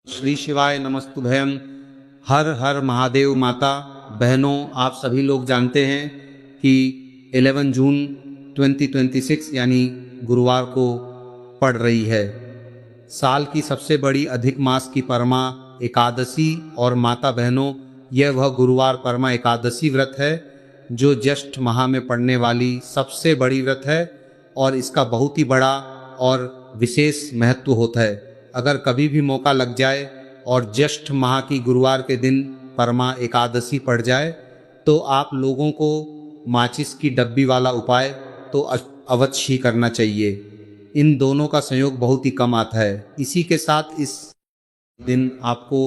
श्री शिवाय नमस्तुभयम। हर हर महादेव। माता बहनों, आप सभी लोग जानते हैं कि 11 जून 2026 यानी गुरुवार को पड़ रही है साल की सबसे बड़ी अधिक मास की परमा एकादशी। और माता बहनों, यह वह गुरुवार परमा एकादशी व्रत है जो ज्येष्ठ माह में पड़ने वाली सबसे बड़ी व्रत है और इसका बहुत ही बड़ा और विशेष महत्व होता है। अगर कभी भी मौका लग जाए और ज्येष्ठ माह की गुरुवार के दिन परमा एकादशी पड़ जाए तो आप लोगों को माचिस की डब्बी वाला उपाय तो अवश्य ही करना चाहिए। इन दोनों का संयोग बहुत ही कम आता है। इसी के साथ इस दिन आपको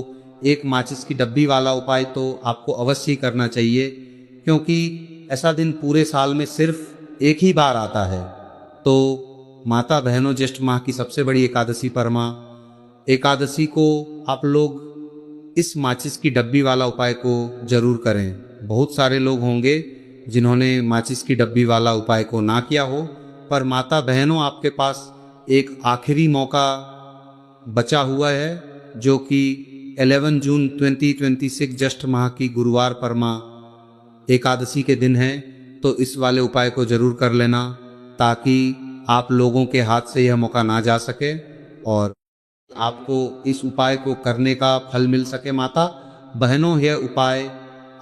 एक माचिस की डब्बी वाला उपाय तो आपको अवश्य ही करना चाहिए, क्योंकि ऐसा दिन पूरे साल में सिर्फ एक ही बार आता है। तो माता बहनों, ज्येष्ठ माह की सबसे बड़ी एकादशी परमा एकादशी को आप लोग इस माचिस की डब्बी वाला उपाय को जरूर करें। बहुत सारे लोग होंगे जिन्होंने माचिस की डब्बी वाला उपाय को ना किया हो, पर माता बहनों, आपके पास एक आखिरी मौका बचा हुआ है जो कि 11 जून 2026 ज्येष्ठ माह की गुरुवार परमा एकादशी के दिन है। तो इस वाले उपाय को जरूर कर लेना ताकि आप लोगों के हाथ से यह मौका ना जा सके और आपको इस उपाय को करने का फल मिल सके। माता बहनों, यह उपाय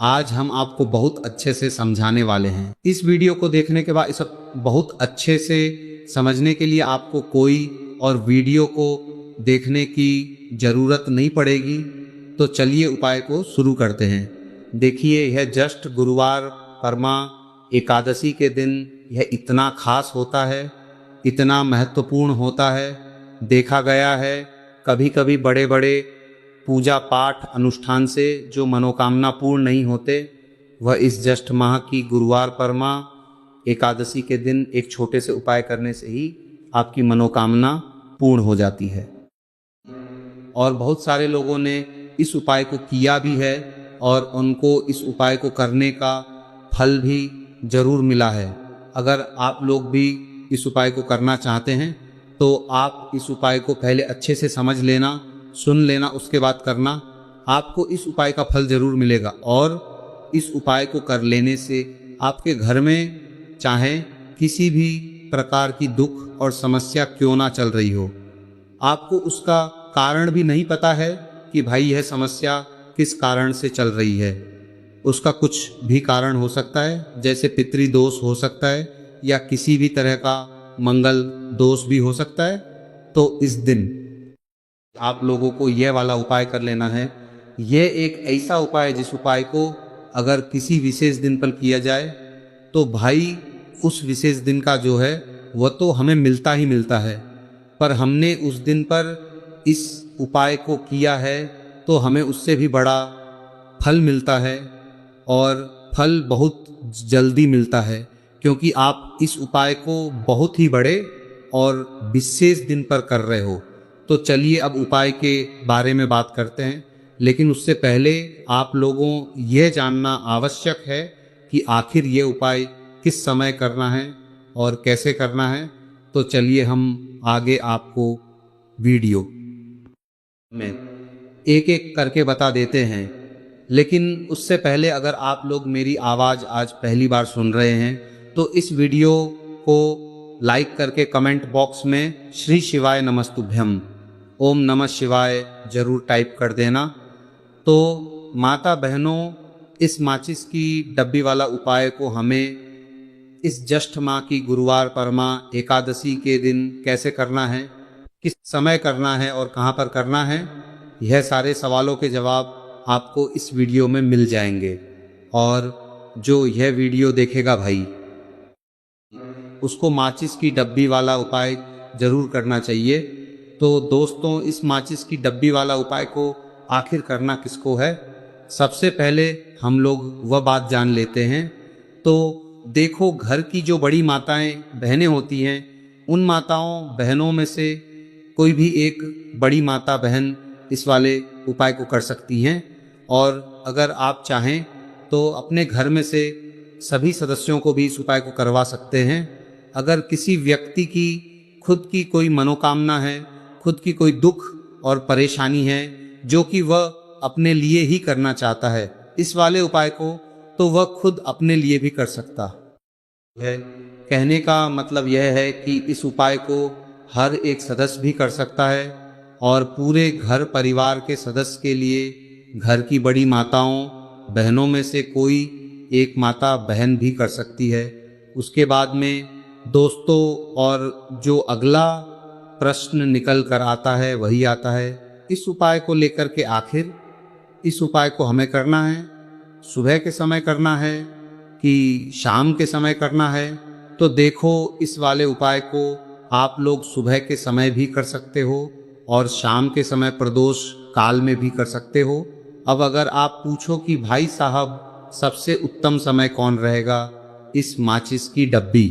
आज हम आपको बहुत अच्छे से समझाने वाले हैं। इस वीडियो को देखने के बाद इस बहुत अच्छे से समझने के लिए आपको कोई और वीडियो को देखने की जरूरत नहीं पड़ेगी। तो चलिए उपाय को शुरू करते हैं। देखिए, यह जस्ट गुरुवार परमा एकादशी के दिन यह इतना खास होता है, इतना महत्वपूर्ण होता है। देखा गया है कभी कभी बड़े बड़े पूजा पाठ अनुष्ठान से जो मनोकामना पूर्ण नहीं होते, वह इस ज्येष्ठ माह की गुरुवार परमा एकादशी के दिन एक छोटे से उपाय करने से ही आपकी मनोकामना पूर्ण हो जाती है। और बहुत सारे लोगों ने इस उपाय को किया भी है और उनको इस उपाय को करने का फल भी जरूर मिला है। अगर आप लोग भी इस उपाय को करना चाहते हैं तो आप इस उपाय को पहले अच्छे से समझ लेना, सुन लेना, उसके बाद करना। आपको इस उपाय का फल जरूर मिलेगा। और इस उपाय को कर लेने से आपके घर में चाहे किसी भी प्रकार की दुख और समस्या क्यों ना चल रही हो, आपको उसका कारण भी नहीं पता है कि भाई यह समस्या किस कारण से चल रही है। उसका कुछ भी कारण हो सकता है, जैसे पितृदोष हो सकता है या किसी भी तरह का मंगल दोष भी हो सकता है। तो इस दिन आप लोगों को यह वाला उपाय कर लेना है। यह एक ऐसा उपाय है जिस उपाय को अगर किसी विशेष दिन पर किया जाए तो भाई उस विशेष दिन का जो है वह तो हमें मिलता ही मिलता है। पर हमने उस दिन पर इस उपाय को किया है तो हमें उससे भी बड़ा फल मिलता है और फल बहुत जल्दी मिलता है, क्योंकि आप इस उपाय को बहुत ही बड़े और विशेष दिन पर कर रहे हो। तो चलिए अब उपाय के बारे में बात करते हैं, लेकिन उससे पहले आप लोगों यह जानना आवश्यक है कि आखिर ये उपाय किस समय करना है और कैसे करना है। तो चलिए हम आगे आपको वीडियो में एक एक करके बता देते हैं। लेकिन उससे पहले अगर आप लोग मेरी आवाज़ आज पहली बार सुन रहे हैं तो इस वीडियो को लाइक करके कमेंट बॉक्स में श्री शिवाय नमस्तुभ्यम, ओम नमः शिवाय जरूर टाइप कर देना। तो माता बहनों, इस माचिस की डब्बी वाला उपाय को हमें इस ज्येष्ठ माह की गुरुवार परमा एकादशी के दिन कैसे करना है, किस समय करना है और कहाँ पर करना है, यह सारे सवालों के जवाब आपको इस वीडियो में मिल जाएंगे। और जो यह वीडियो देखेगा भाई, उसको माचिस की डब्बी वाला उपाय जरूर करना चाहिए। तो दोस्तों, इस माचिस की डब्बी वाला उपाय को आखिर करना किसको है, सबसे पहले हम लोग वह बात जान लेते हैं। तो देखो, घर की जो बड़ी माताएं बहनें होती हैं, उन माताओं बहनों में से कोई भी एक बड़ी माता बहन इस वाले उपाय को कर सकती हैं। और अगर आप चाहें तो अपने घर में से सभी सदस्यों को भी इस उपाय को करवा सकते हैं। अगर किसी व्यक्ति की खुद की कोई मनोकामना है, खुद की कोई दुख और परेशानी है जो कि वह अपने लिए ही करना चाहता है, इस वाले उपाय को तो वह खुद अपने लिए भी कर सकता है। कहने का मतलब यह है कि इस उपाय को हर एक सदस्य भी कर सकता है और पूरे घर परिवार के सदस्य के लिए घर की बड़ी माताओं बहनों में से कोई एक माता बहन भी कर सकती है। उसके बाद में दोस्तों, और जो अगला प्रश्न निकल कर आता है वही आता है, इस उपाय को लेकर के आखिर इस उपाय को हमें करना है सुबह के समय करना है कि शाम के समय करना है? तो देखो, इस वाले उपाय को आप लोग सुबह के समय भी कर सकते हो और शाम के समय प्रदोष काल में भी कर सकते हो। अब अगर आप पूछो कि भाई साहब सबसे उत्तम समय कौन रहेगा इस माचिस की डब्बी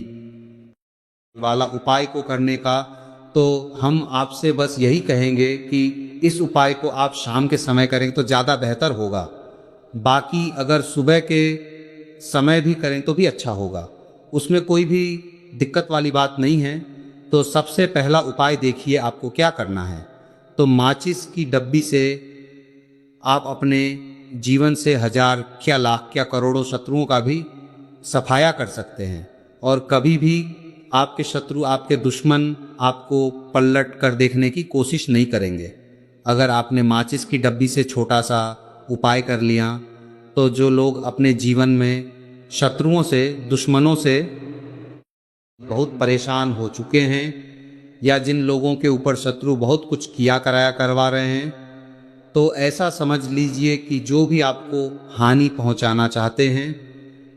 वाला उपाय को करने का, तो हम आपसे बस यही कहेंगे कि इस उपाय को आप शाम के समय करें तो ज़्यादा बेहतर होगा। बाकी अगर सुबह के समय भी करें तो भी अच्छा होगा, उसमें कोई भी दिक्कत वाली बात नहीं है। तो सबसे पहला उपाय देखिए आपको क्या करना है। तो माचिस की डब्बी से आप अपने जीवन से हजार क्या लाख क्या करोड़ों शत्रुओं का भी सफाया कर सकते हैं और कभी भी आपके शत्रु, आपके दुश्मन आपको पलट कर देखने की कोशिश नहीं करेंगे। अगर आपने माचिस की डब्बी से छोटा सा उपाय कर लिया तो जो लोग अपने जीवन में शत्रुओं से, दुश्मनों से बहुत परेशान हो चुके हैं या जिन लोगों के ऊपर शत्रु बहुत कुछ किया कराया करवा रहे हैं, तो ऐसा समझ लीजिए कि जो भी आपको हानि पहुंचाना चाहते हैं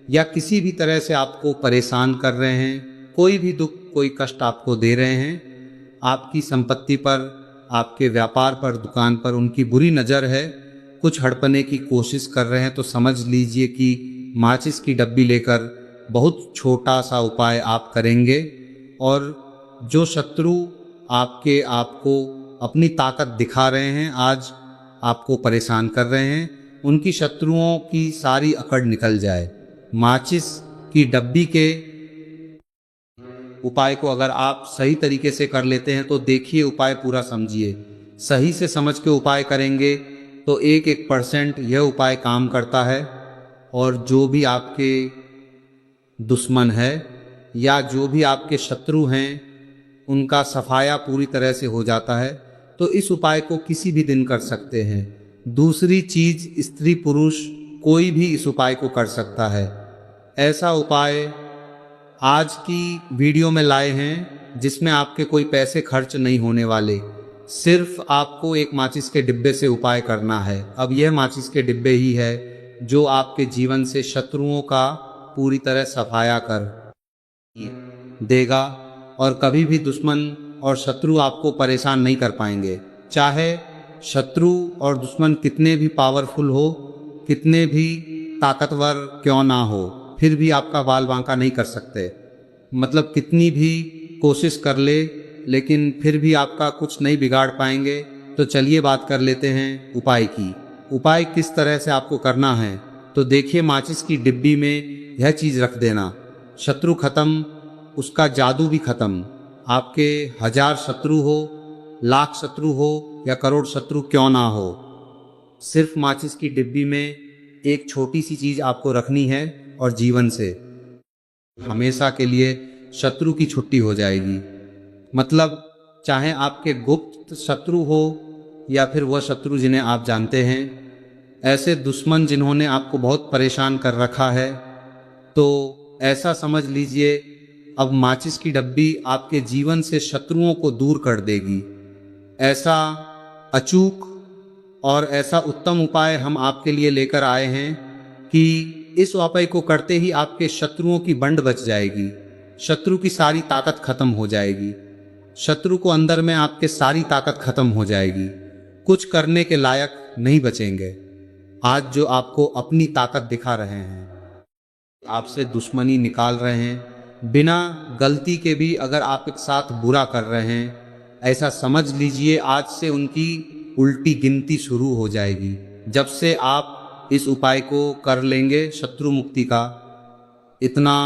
या किसी भी तरह से आपको परेशान कर रहे हैं, कोई भी दुख, कोई कष्ट आपको दे रहे हैं, आपकी संपत्ति पर, आपके व्यापार पर, दुकान पर उनकी बुरी नज़र है, कुछ हड़पने की कोशिश कर रहे हैं, तो समझ लीजिए कि माचिस की डब्बी लेकर बहुत छोटा सा उपाय आप करेंगे और जो शत्रु आपको अपनी ताकत दिखा रहे हैं, आज आपको परेशान कर रहे हैं, उनकी शत्रुओं की सारी अकड़ निकल जाए। माचिस की डब्बी के उपाय को अगर आप सही तरीके से कर लेते हैं तो देखिए, उपाय पूरा समझिए। सही से समझ के उपाय करेंगे तो 1% यह उपाय काम करता है और जो भी आपके दुश्मन है या जो भी आपके शत्रु हैं उनका सफाया पूरी तरह से हो जाता है। तो इस उपाय को किसी भी दिन कर सकते हैं। दूसरी चीज, स्त्री पुरुष कोई भी इस उपाय को कर सकता है। ऐसा उपाय आज की वीडियो में लाए हैं जिसमें आपके कोई पैसे खर्च नहीं होने वाले, सिर्फ आपको एक माचिस के डिब्बे से उपाय करना है। अब यह माचिस के डिब्बे ही है जो आपके जीवन से शत्रुओं का पूरी तरह सफाया कर देगा और कभी भी दुश्मन और शत्रु आपको परेशान नहीं कर पाएंगे। चाहे शत्रु और दुश्मन कितने भी पावरफुल हो, कितने भी ताकतवर क्यों ना हो, फिर भी आपका बाल बांका नहीं कर सकते। मतलब कितनी भी कोशिश कर ले लेकिन फिर भी आपका कुछ नहीं बिगाड़ पाएंगे। तो चलिए बात कर लेते हैं उपाय की। उपाय किस तरह से आपको करना है, तो देखिए, माचिस की डिब्बी में यह चीज़ रख देना, शत्रु खत्म, उसका जादू भी खत्म। आपके 1000 शत्रु हो, लाख शत्रु हो या करोड़ शत्रु क्यों ना हो, सिर्फ माचिस की डिब्बी में एक छोटी सी चीज़ आपको रखनी है और जीवन से हमेशा के लिए शत्रु की छुट्टी हो जाएगी। मतलब चाहे आपके गुप्त शत्रु हो या फिर वह शत्रु जिन्हें आप जानते हैं, ऐसे दुश्मन जिन्होंने आपको बहुत परेशान कर रखा है, तो ऐसा समझ लीजिए अब माचिस की डब्बी आपके जीवन से शत्रुओं को दूर कर देगी। ऐसा अचूक और ऐसा उत्तम उपाय हम आपके लिए लेकर आए हैं कि इस उपाय को करते ही आपके शत्रुओं की बंड बच जाएगी, शत्रु की सारी ताकत खत्म हो जाएगी, शत्रु को अंदर में आपके सारी ताकत खत्म हो जाएगी, कुछ करने के लायक नहीं बचेंगे। आज जो आपको अपनी ताकत दिखा रहे हैं, आपसे दुश्मनी निकाल रहे हैं, बिना गलती के भी अगर आपके साथ बुरा कर रहे हैं, ऐसा समझ लीजिए आज से उनकी उल्टी गिनती शुरू हो जाएगी। जब से आप इस उपाय को कर लेंगे शत्रु मुक्ति का, इतना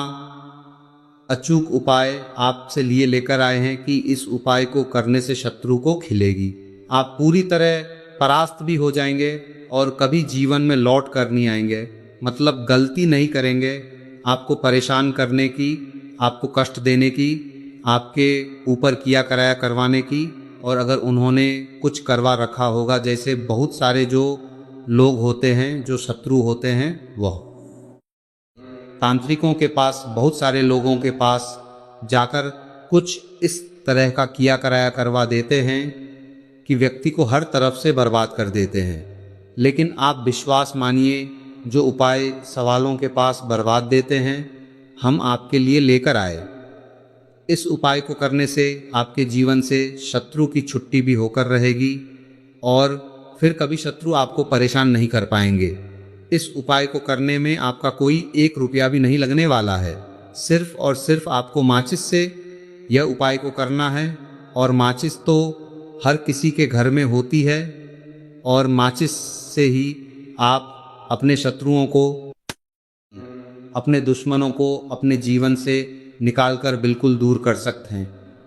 अचूक उपाय आपसे लिए लेकर आए हैं कि इस उपाय को करने से शत्रु को खिलेगी। आप पूरी तरह परास्त भी हो जाएंगे और कभी जीवन में लौट कर नहीं आएंगे। मतलब गलती नहीं करेंगे आपको परेशान करने की, आपको कष्ट देने की, आपके ऊपर किया कराया करवाने की। और अगर उन्होंने कुछ करवा रखा होगा, जैसे बहुत सारे जो लोग होते हैं जो शत्रु होते हैं, वह तांत्रिकों के पास, बहुत सारे लोगों के पास जाकर कुछ इस तरह का किया कराया करवा देते हैं कि व्यक्ति को हर तरफ से बर्बाद कर देते हैं। लेकिन आप विश्वास मानिए, जो उपाय सवालों के पास बर्बाद देते हैं, हम आपके लिए लेकर आए। इस उपाय को करने से आपके जीवन से शत्रु की छुट्टी भी होकर रहेगी और फिर कभी शत्रु आपको परेशान नहीं कर पाएंगे। इस उपाय को करने में आपका कोई 1 रुपया भी नहीं लगने वाला है। सिर्फ और सिर्फ आपको माचिस से यह उपाय को करना है। और माचिस तो हर किसी के घर में होती है और माचिस से ही आप अपने शत्रुओं को, अपने दुश्मनों को अपने जीवन से निकालकर बिल्कुल दूर कर सकते हैं।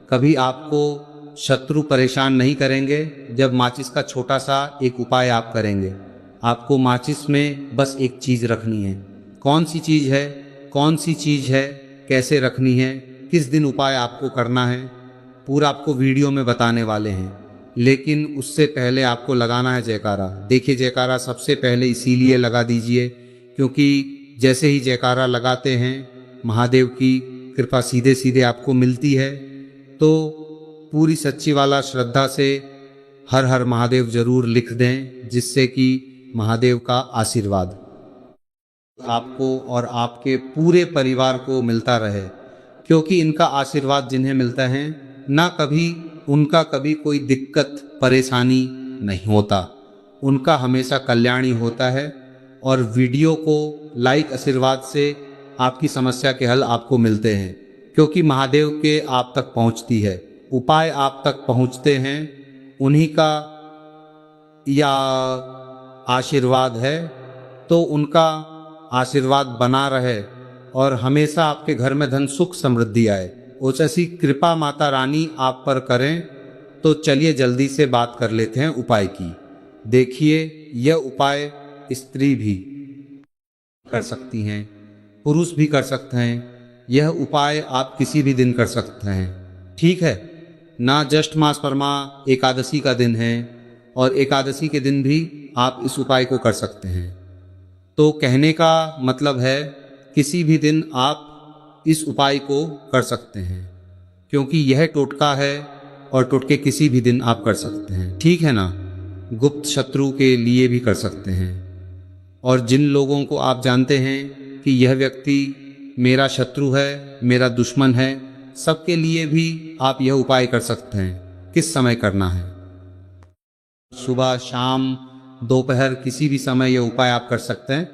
कभी आपको शत्रु परेशान नहीं करेंगे जब माचिस का छोटा सा एक उपाय आप करेंगे। आपको माचिस में बस एक चीज़ रखनी है। कौन सी चीज़ है, कौन सी चीज़ है, कैसे रखनी है, किस दिन उपाय आपको करना है, पूरा आपको वीडियो में बताने वाले हैं। लेकिन उससे पहले आपको लगाना है जयकारा। देखिए, जयकारा सबसे पहले इसीलिए लगा दीजिए क्योंकि जैसे ही जयकारा लगाते हैं महादेव की कृपा सीधे सीधे आपको मिलती है। तो पूरी सच्ची वाला श्रद्धा से हर हर महादेव जरूर लिख दें, जिससे कि महादेव का आशीर्वाद आपको और आपके पूरे परिवार को मिलता रहे। क्योंकि इनका आशीर्वाद जिन्हें मिलता है ना, कभी उनका कभी कोई दिक्कत परेशानी नहीं होता, उनका हमेशा कल्याण ही होता है। और वीडियो को लाइक आशीर्वाद से आपकी समस्या के हल आपको मिलते हैं, क्योंकि महादेव के आप तक पहुंचती है, उपाय आप तक पहुंचते हैं, उन्हीं का या आशीर्वाद है। तो उनका आशीर्वाद बना रहे और हमेशा आपके घर में धन सुख समृद्धि आए, उस ऐसी कृपा माता रानी आप पर करें। तो चलिए जल्दी से बात कर लेते हैं उपाय की। देखिए, यह उपाय स्त्री भी कर सकती हैं, पुरुष भी कर सकते हैं। यह उपाय आप किसी भी दिन कर सकते हैं, ठीक है ना। ज्येष्ठ मास परमा एकादशी का दिन है और एकादशी के दिन भी आप इस उपाय को कर सकते हैं। तो कहने का मतलब है किसी भी दिन आप इस उपाय को कर सकते हैं, क्योंकि यह टोटका है और टोटके किसी भी दिन आप कर सकते हैं, ठीक है ना। गुप्त शत्रु के लिए भी कर सकते हैं। और जिन लोगों को आप जानते हैं कि यह व्यक्ति मेरा शत्रु है, मेरा दुश्मन है, सबके लिए भी आप यह उपाय कर सकते हैं। किस समय करना है? सुबह, शाम, दोपहर, किसी भी समय यह उपाय आप कर सकते हैं।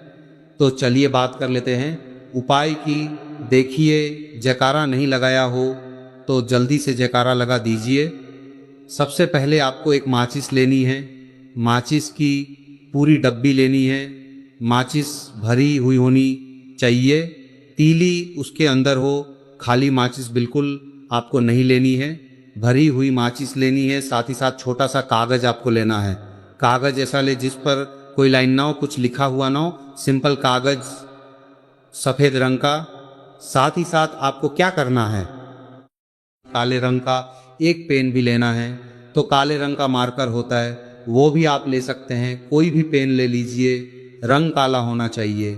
तो चलिए बात कर लेते हैं उपाय की। देखिए, जयकारा नहीं लगाया हो तो जल्दी से जयकारा लगा दीजिए। सबसे पहले आपको एक माचिस लेनी है, माचिस की पूरी डब्बी लेनी है। माचिस भरी हुई होनी चाहिए, तीली उसके अंदर हो, खाली माचिस बिल्कुल आपको नहीं लेनी है, भरी हुई माचिस लेनी है। साथ ही साथ छोटा सा कागज आपको लेना है। कागज ऐसा ले जिस पर कोई लाइन ना हो, कुछ लिखा हुआ ना हो, सिंपल कागज सफ़ेद रंग का। साथ ही साथ आपको क्या करना है, काले रंग का एक पेन भी लेना है। तो काले रंग का मार्कर होता है, वो भी आप ले सकते हैं, कोई भी पेन ले लीजिए, रंग काला होना चाहिए।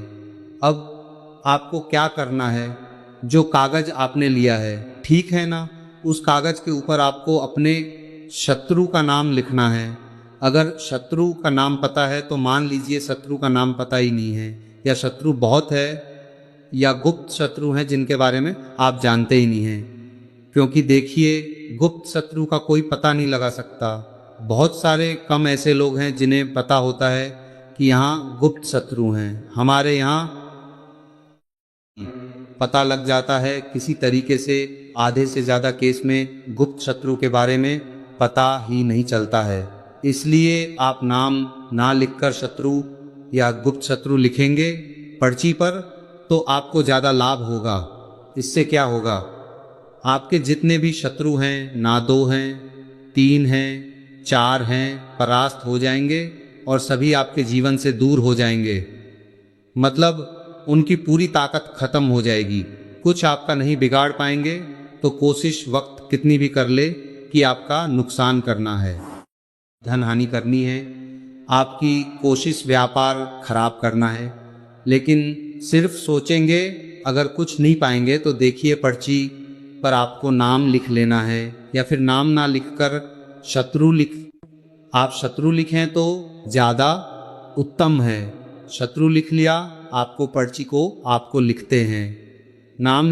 अब आपको क्या करना है, जो कागज आपने लिया है, ठीक है ना, उस कागज के ऊपर आपको अपने शत्रु का नाम लिखना है। अगर शत्रु का नाम पता है तो मान लीजिए शत्रु का नाम पता ही नहीं है, या शत्रु बहुत है, या गुप्त शत्रु हैं जिनके बारे में आप जानते ही नहीं हैं। क्योंकि देखिए, गुप्त शत्रु का कोई पता नहीं लगा सकता। बहुत सारे कम ऐसे लोग हैं जिन्हें पता होता है कि यहाँ गुप्त शत्रु हैं। हमारे यहाँ पता लग जाता है किसी तरीके से। आधे से ज़्यादा केस में गुप्त शत्रु के बारे में पता ही नहीं चलता है। इसलिए आप नाम ना लिखकर शत्रु या गुप्त शत्रु लिखेंगे पर्ची पर तो आपको ज़्यादा लाभ होगा। इससे क्या होगा, आपके जितने भी शत्रु हैं, ना 2 हैं, 3 हैं, 4 हैं परास्त हो जाएंगे और सभी आपके जीवन से दूर हो जाएंगे। मतलब उनकी पूरी ताकत खत्म हो जाएगी, कुछ आपका नहीं बिगाड़ पाएंगे। तो कोशिश वक्त कितनी भी कर ले कि आपका नुकसान करना है, धन हानि करनी है, आपकी कोशिश व्यापार खराब करना है। लेकिन सिर्फ सोचेंगे, अगर कुछ नहीं पाएंगे तो देखिए पर्ची पर आपको नाम लिख लेना है, या फिर नाम ना लिखकर शत्रु आप शत्रु लिखें तो ज़्यादा उत्तम है। शत्रु लिख लिया, आपको पर्ची को आपको लिखते हैं। नाम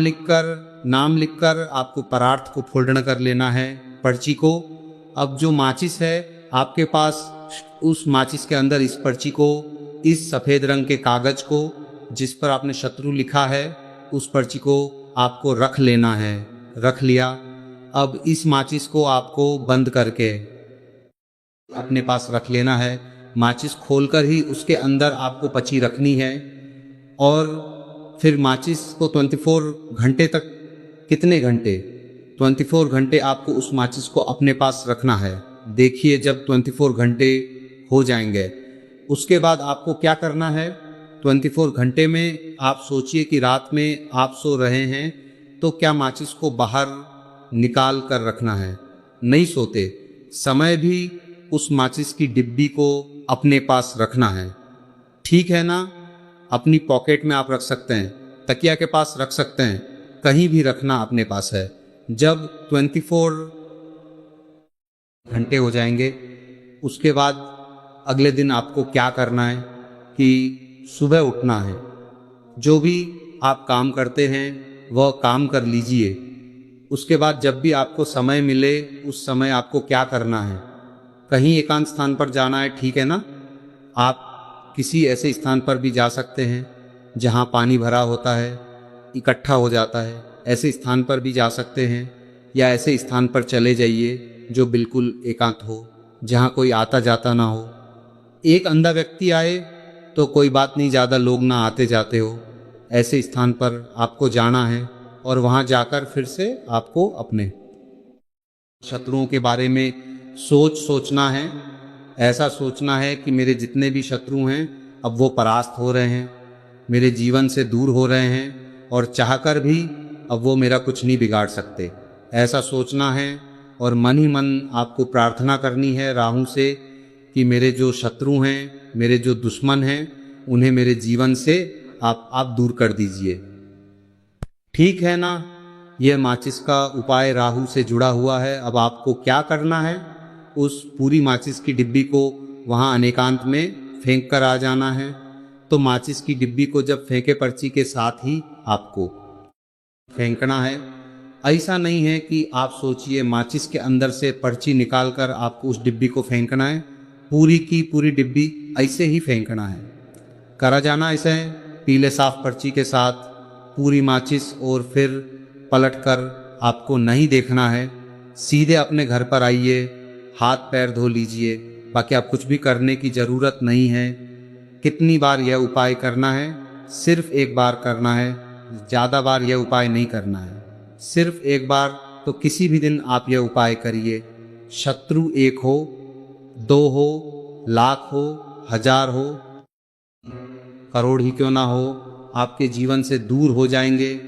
लिखकर आपको परार्थ को फोल्ड कर लेना है पर्ची को। अब जो माचिस है आपके पास, उस माचिस के अंदर इस पर्ची को, इस सफ़ेद रंग के कागज को जिस पर आपने शत्रु लिखा है, उस पर्ची को आपको रख लेना है। रख लिया। अब इस माचिस को आपको बंद करके अपने पास रख लेना है। माचिस खोलकर ही उसके अंदर आपको पर्ची रखनी है। और फिर माचिस को 24 घंटे तक, कितने घंटे, 24 घंटे आपको उस माचिस को अपने पास रखना है। देखिए जब 24 घंटे हो जाएंगे, उसके बाद आपको क्या करना है। 24 घंटे में आप सोचिए कि रात में आप सो रहे हैं तो क्या माचिस को बाहर निकाल कर रखना है, नहीं सोते समय भी उस माचिस की डिब्बी को अपने पास रखना है। ठीक है ना। अपनी पॉकेट में आप रख सकते हैं, तकिया के पास रख सकते हैं, कहीं भी रखना अपने पास है। जब 24 घंटे हो जाएंगे, उसके बाद अगले दिन आपको क्या करना है कि सुबह उठना है। जो भी आप काम करते हैं वह काम कर लीजिए। उसके बाद जब भी आपको समय मिले, उस समय आपको क्या करना है, कहीं एकांत स्थान पर जाना है, ठीक है ना। आप किसी ऐसे स्थान पर भी जा सकते हैं जहां पानी भरा होता है, इकट्ठा हो जाता है, ऐसे स्थान पर भी जा सकते हैं। या ऐसे स्थान पर चले जाइए जो बिल्कुल एकांत हो, जहां कोई आता जाता ना हो। एक अंधा व्यक्ति आए तो कोई बात नहीं, ज़्यादा लोग ना आते जाते हो। ऐसे स्थान पर आपको जाना है और वहां जाकर फिर से आपको अपने शत्रुओं के बारे में सोचना है। ऐसा सोचना है कि मेरे जितने भी शत्रु हैं अब वो परास्त हो रहे हैं, मेरे जीवन से दूर हो रहे हैं, और चाहकर भी अब वो मेरा कुछ नहीं बिगाड़ सकते। ऐसा सोचना है और मन ही मन आपको प्रार्थना करनी है राहु से कि मेरे जो शत्रु हैं, मेरे जो दुश्मन हैं, उन्हें मेरे जीवन से आप दूर कर दीजिए। ठीक है ना। यह माचिस का उपाय राहु से जुड़ा हुआ है। अब आपको क्या करना है, उस पूरी माचिस की डिब्बी को वहाँ अनेकांत में फेंक कर आ जाना है। तो माचिस की डिब्बी को जब फेंके पर्ची के साथ ही आपको फेंकना है। ऐसा नहीं है कि आप सोचिए माचिस के अंदर से पर्ची निकालकर आपको उस डिब्बी को फेंकना है। पूरी की पूरी डिब्बी ऐसे ही फेंकना है। करा जाना ऐसे है, पीले साफ पर्ची के साथ पूरी माचिस, और फिर पलटकर आपको नहीं देखना है। सीधे अपने घर पर आइए, हाथ पैर धो लीजिए। बाकी आप कुछ भी करने की ज़रूरत नहीं है। कितनी बार यह उपाय करना है, सिर्फ एक बार करना है, ज़्यादा बार यह उपाय नहीं करना है, सिर्फ एक बार। तो किसी भी दिन आप यह उपाय करिए। शत्रु 1 हो, 2 हो, लाख हो, 1000 हो, करोड़ ही क्यों ना हो, आपके जीवन से दूर हो जाएंगे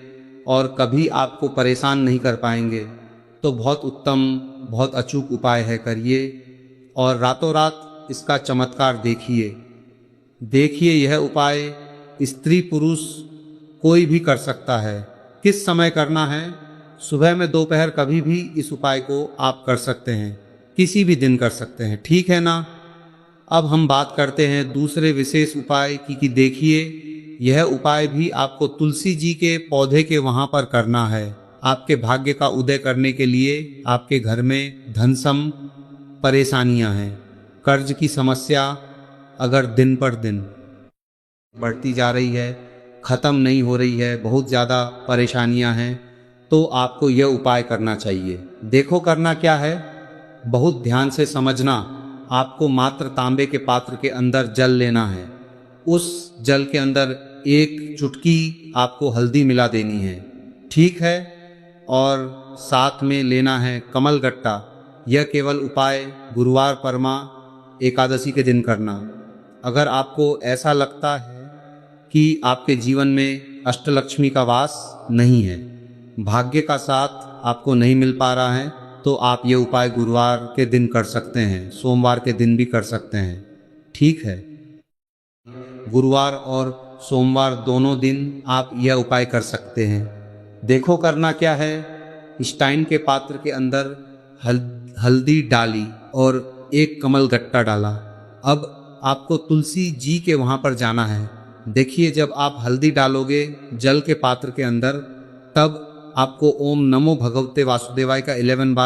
और कभी आपको परेशान नहीं कर पाएंगे। तो बहुत उत्तम, बहुत अचूक उपाय है, करिए और रातों रात इसका चमत्कार देखिए। यह उपाय स्त्री पुरुष कोई भी कर सकता है। किस समय करना है, सुबह में, दोपहर, कभी भी इस उपाय को आप कर सकते हैं, किसी भी दिन कर सकते हैं। ठीक है ना। अब हम बात करते हैं दूसरे विशेष उपाय की कि देखिए यह उपाय भी आपको तुलसी जी के पौधे के वहाँ पर करना है। आपके भाग्य का उदय करने के लिए आपके घर में धन सम परेशानियां हैं, कर्ज की समस्या अगर दिन पर दिन बढ़ती जा रही है, ख़त्म नहीं हो रही है, बहुत ज़्यादा परेशानियां हैं, तो आपको यह उपाय करना चाहिए। देखो करना क्या है, बहुत ध्यान से समझना। आपको मात्र तांबे के पात्र के अंदर जल लेना है। उस जल के अंदर 1 चुटकी आपको हल्दी मिला देनी है, ठीक है। और साथ में लेना है कमल गट्टा, यह केवल उपाय गुरुवार परमा एकादशी के दिन करना। अगर आपको ऐसा लगता है कि आपके जीवन में अष्टलक्ष्मी का वास नहीं है, भाग्य का साथ आपको नहीं मिल पा रहा है, तो आप ये उपाय गुरुवार के दिन कर सकते हैं, सोमवार के दिन भी कर सकते हैं। ठीक है, गुरुवार और सोमवार दोनों दिन आप यह उपाय कर सकते हैं। देखो करना क्या है, स्टाइन के पात्र के अंदर हल्दी डाली और एक कमल गट्टा डाला। अब आपको तुलसी जी के वहां पर जाना है। देखिए, जब आप हल्दी डालोगे जल के पात्र के अंदर, तब आपको ओम नमो भगवते वासुदेवाय का 11 बार